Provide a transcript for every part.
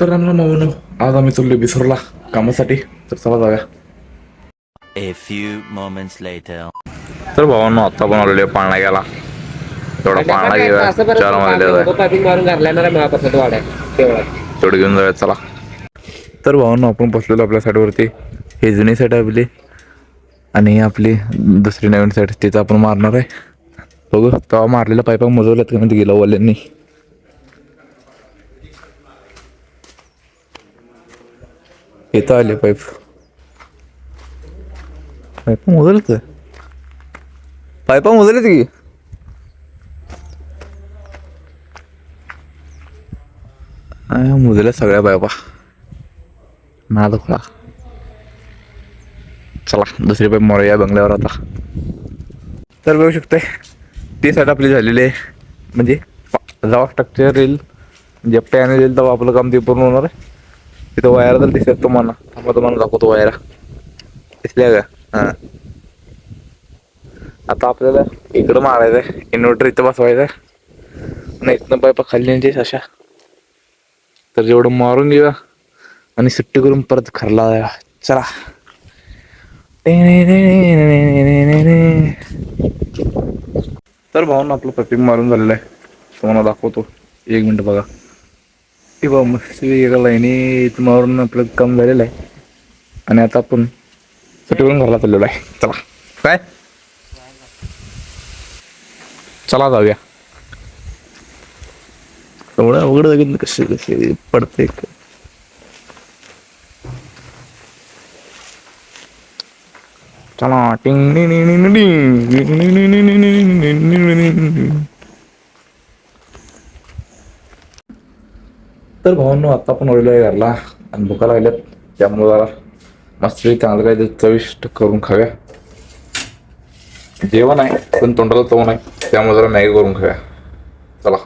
तर रामला मावून आज आम्ही चाललोय बिसरला कामासाठी. तर चला जाऊया. A few moments later. तर भावांनो आता पण ऑलरेडी पाळणा गेला. तेवढा पाळणा घेऊया 4 मजल्याचा पायपिंग मारून घरला महाप्रसाद वाड्या तेवढं घेऊन जाऊया चला. तर भावांनो आपण बसलेलो आपल्या साईडवरती. ही जुनी साईड आहे आपली आणि आपली दुसरी नवीन साईड तिथं आपण मारणार आहे. बघू तेव्हा मारलेल्या पाईपा मोजवल्यात का नाही गेला वाल्यांनी. इथं आले पाईप पाईपा मोजवलेत का? पाईपा मोजवलेत की मोजल्या सगळ्या पाईपा. मला दुखला. चला दुसरी पाईप मारूया बंगल्यावर आता. तर बघू शकते ती साईड आपली झालेली आहे. म्हणजे जेव्हा स्ट्रक्चर येईल म्हणजे पॅन येईल तेव्हा आपलं काम ते पूर्ण होणार आहे. तिथं वायरा तर दिसत तुम्हाला. तुम्हाला दाखवतो वायरा दिसल्या का? हां आता आपल्याला इकडं मारायचं आहे. इन्व्हर्टर इथं बसवायचं आहे आणि इथनं पाईपा खाली न्यायची अशा. तर जेवढं मारून घेऊया आणि सुट्टी करून परत घरला जाऊया. चला. तर भाऊन आपलं पाईपिंग मारून झालेलं आहे. तुम्हाला दाखवतो 1 मिनिट बघा. ती बा मस्त एका लाईनीत मारून आपलं काम झालेलं आहे आणि आता आपण सुट्टी करून घरला चाललेलो आहे. चला काय चला जाऊया. एवढं अवघड बघितलं कसे कसे पडते. चला टिंग तर भावांनो आता पण ओढलो आहे घरला आणि भुका लागल्यात. त्यामुळे जरा मस्त चांगलं काय चविष्ट करून खाव्या. जेवण आहे पण तोंडाला चव नाही त्यामुळे जरा मॅगी करून खाव्या. चला.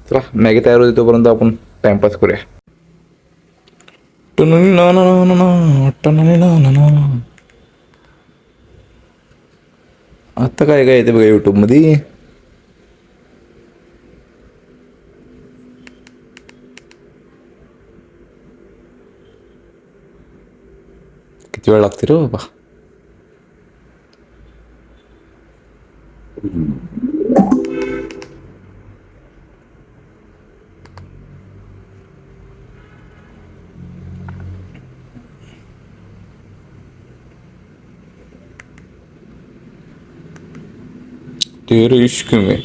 चला मॅगी तयार होते तोपर्यंत आपण टाइमपास करूया. आता काय काय येते बघा युट्यूब मध्ये. किती वेळ लागते रे बाबा. तेरे इश्क में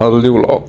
हल्दी ब्लॉग.